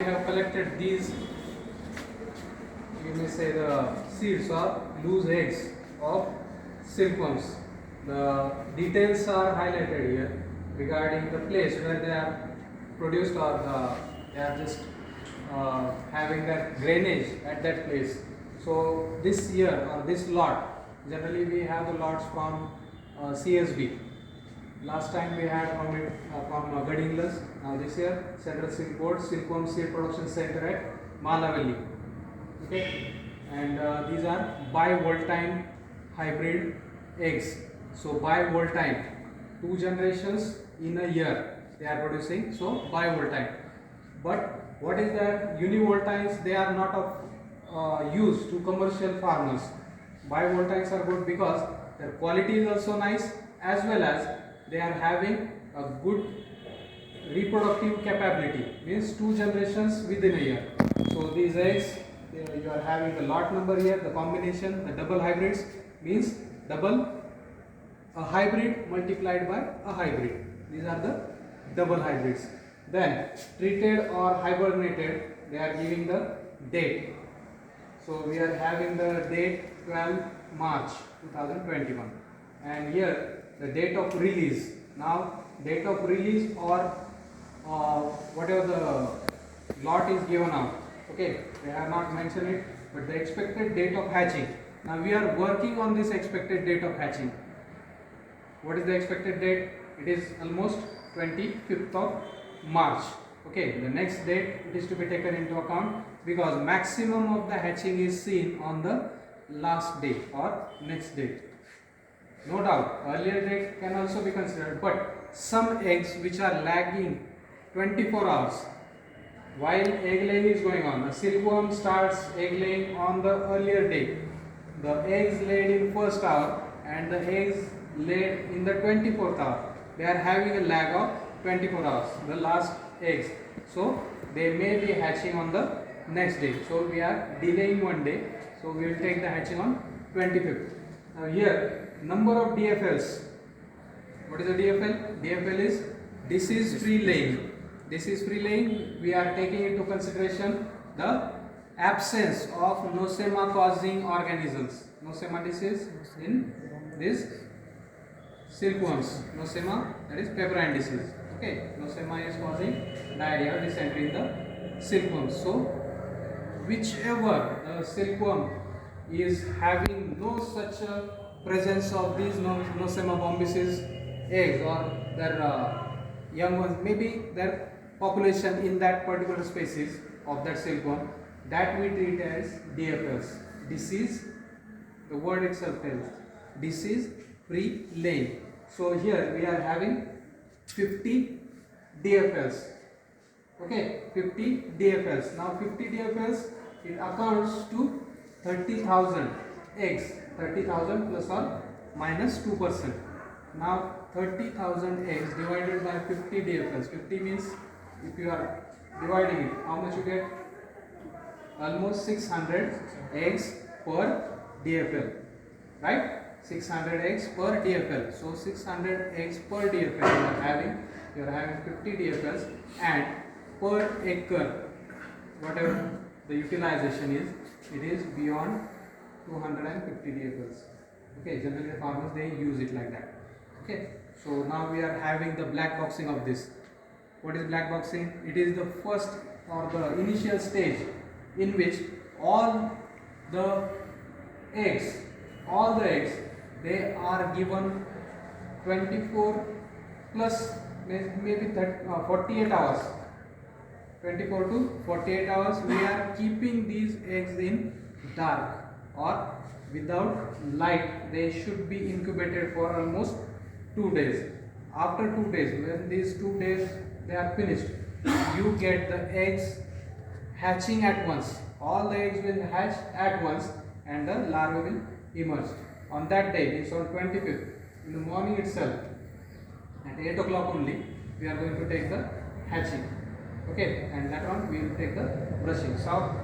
We have collected these, you may say, the seeds or loose eggs of silkworms. The details are highlighted here regarding the place where they are produced, or they are just having that grainage at that place. So this year or this lot, generally we have the lots from CSB. Last time we had from Gadinglas. Now this year Central Silk Board Silkworm Seed Production Center at Malavalli. Okay, and these are bivoltine hybrid eggs. So bivoltine, 2 generations in a year they are producing. So bivoltine. But what is that? Univoltines, they are not of use to commercial farmers. Bivoltines are good because their quality is also nice, as well as they are having a good reproductive capability, means 2 generations within a year. So these eggs, you are having the lot number here, the combination, the double hybrids, means double, a hybrid multiplied by a hybrid. These are the double hybrids. Then treated or hibernated, they are giving the date. So we are having the date 12 March 2021, and here the date of release. Now date of release, or whatever the lot is given out, okay, they have not mentioned it, but the expected date of hatching. Now we are working on this expected date of hatching. What is the expected date? It is almost 25th of March. Okay, the next date it is to be taken into account, because maximum of the hatching is seen on the last day or next date. No doubt, earlier date can also be considered, but some eggs which are lagging 24 hours while egg laying is going on. The silkworm starts egg laying on the earlier day. The eggs laid in first hour and the eggs laid in the 24th hour. They are having a lag of 24 hours, the last eggs. So they may be hatching on the next day. So we are delaying 1 day. So we will take the hatching on 25th. Now here, number of DFLs. What is the DFL? DFL is disease free laying. Disease free laying, we are taking into consideration the absence of nosema causing organisms. Nosema disease in this silkworms. Nosema, that is pebrine disease. Okay, nosema is causing diarrhea or dysentery in the silkworms. So whichever silkworm is having no such presence of these Nosema bombycis eggs, or their young ones, maybe their population in that particular species of that silkworm, that we treat as DFLs. Disease, the word itself tells, disease free laying. So here we are having 50 DFLs. Okay, 50 DFLs. Now 50 DFLs, it accounts to 30,000 eggs. 30,000 plus or minus 2%. Now 30,000 eggs divided by 50 DFLs. 50 means, if you are dividing it, how much you get? Almost 600 eggs per DFL, right? 600 eggs per DFL. So 600 eggs per DFL you are having 50 DFLs, and per acre, whatever the utilization is, it is beyond 250 DFLs. Okay, generally the farmers, they use it like that. Okay, so now we are having the black boxing of this. What is black boxing? It is the first or the initial stage in which all the eggs, they are given 24 plus maybe 48 hours. 24 to 48 hours we are keeping these eggs in dark or without light. They should be incubated for almost 2 days. After 2 days, when these 2 days they are finished, you get the eggs hatching at once. All the eggs will hatch at once and the larvae will emerge. On that day, it's on 25th, in the morning itself, at 8 o'clock only, we are going to take the hatching. Okay, and that one we will take the brushing. So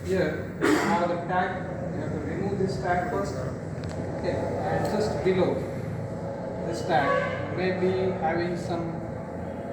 here we have the tag. You have to remove this tag first. Okay, and just below this tag may be having some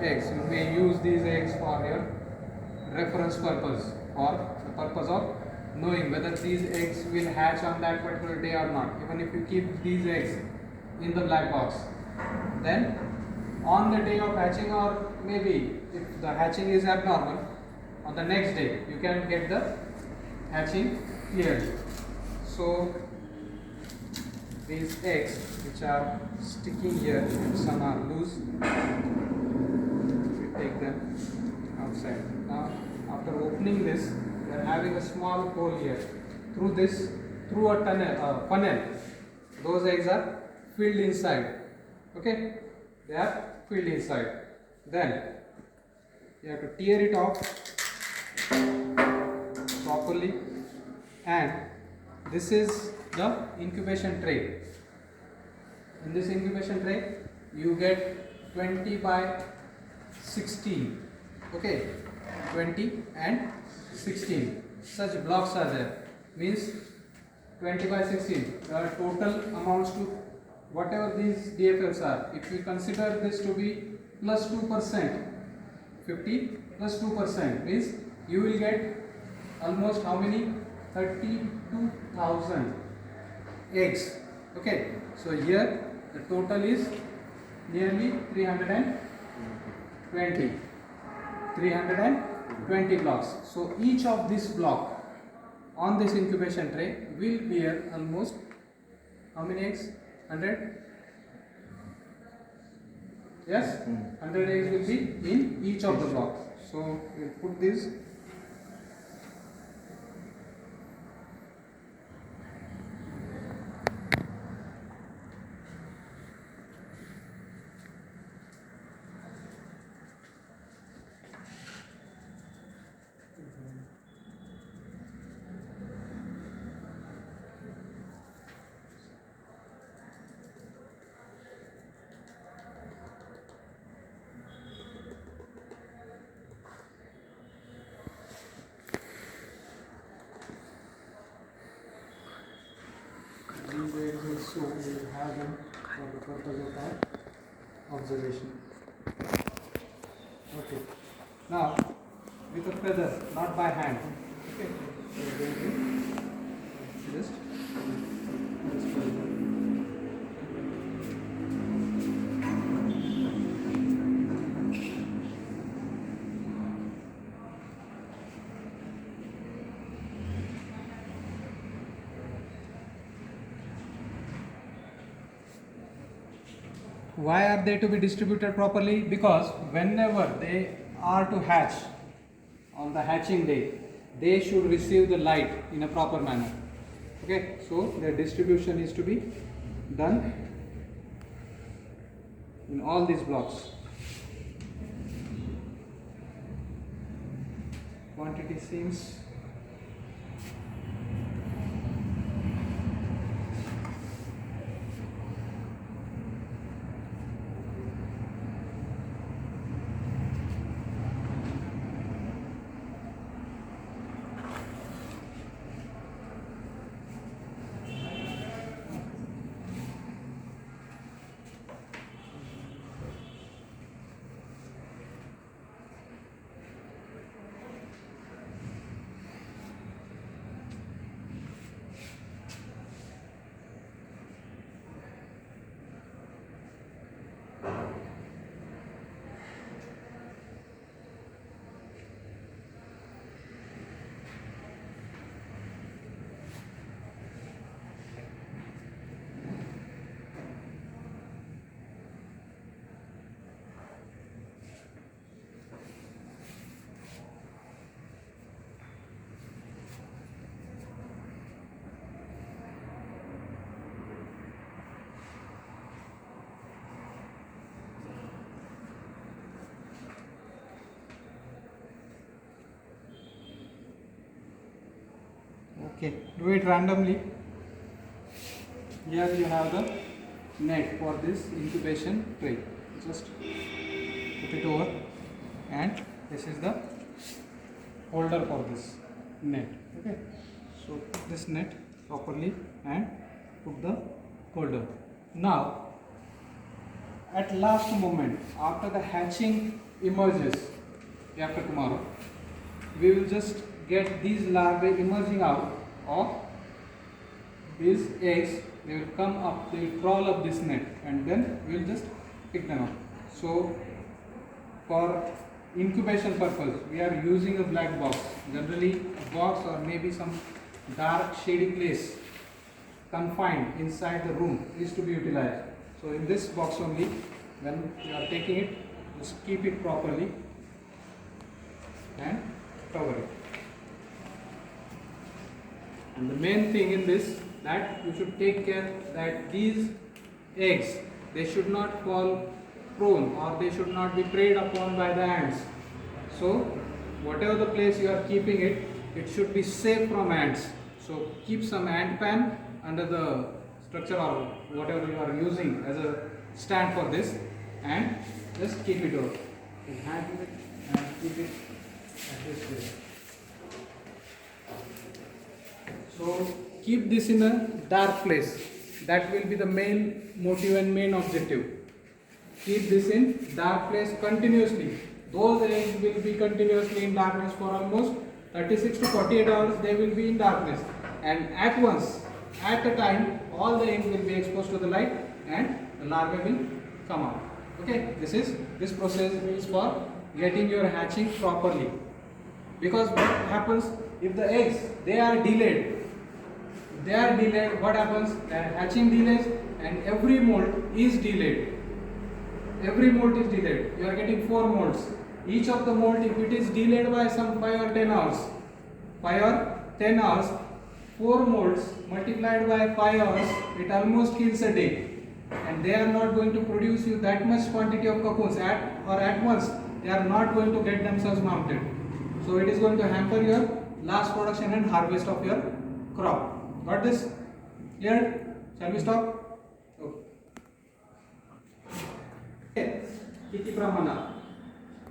eggs. You may use these eggs for your reference purpose, or the purpose of knowing whether these eggs will hatch on that particular day or not. Even if you keep these eggs in the black box, then on the day of hatching, or maybe if the hatching is abnormal, on the next day you can get the hatching clearly. So these eggs which are sticking here and some are loose, we take them outside. Now after opening this, we are having a small hole here. Through a funnel, those eggs are filled inside. Okay, they are filled inside. Then you have to tear it off properly, and this is the incubation tray. In this incubation tray you get 20 by 16. Okay, 20 and 16 such blocks are there, means 20 by 16. The total amounts to whatever these DFLs are. If we consider this to be plus 2%, 50 plus 2% means you will get almost how many? 32,000 eggs. Okay, so here the total is nearly 320 blocks. So each of this block on this incubation tray will bear almost how many eggs? 100? Yes, 100 eggs will be in each of the blocks. So we'll put this. These eggs also we will have them for the purpose of our observation. Okay. Now with a feather, not by hand. Okay. So we are going to just why are they to be distributed properly? Because whenever they are to hatch on the hatching day, they should receive the light in a proper manner. Okay, so their distribution is to be done in all these blocks. Quantity seems okay. Do it randomly. Here you have the net for this incubation tray. Just put it over, and this is the holder for this net. Okay, so put this net properly and put the holder. Now at last moment, after the hatching emerges after tomorrow, we will just get these larvae emerging out of these eggs. They will come up, they will crawl up this net, and then we will just pick them up. So for incubation purpose, we are using a black box. Generally a box or maybe some dark shady place confined inside the room is to be utilized. So in this box only, when you are taking it, just keep it properly and cover it. And the main thing in this, that you should take care that these eggs, they should not fall prone or they should not be preyed upon by the ants. So whatever the place you are keeping it, it should be safe from ants. So keep some ant pan under the structure or whatever you are using as a stand for this, and just keep it out. You handle it and keep it at this way. So keep this in a dark place. That will be the main motive and main objective. Keep this in dark place continuously. Those eggs will be continuously in darkness for almost 36 to 48 hours. They will be in darkness, and at once, at a time, all the eggs will be exposed to the light and the larvae will come out. Okay, this process is for getting your hatching properly. Because what happens if the eggs they are delayed? What happens? The hatching delays, and every molt is delayed. Every molt is delayed. You are getting 4 molts. Each of the molt, if it is delayed by some 5 or 10 hours, 4 molts multiplied by 5 hours, it almost kills a day. And they are not going to produce you that much quantity of cocoons at once. They are not going to get themselves mounted. So it is going to hamper your last production and harvest of your crop. Got this? Clear? Shall we stop? Okay. किती प्रमाणात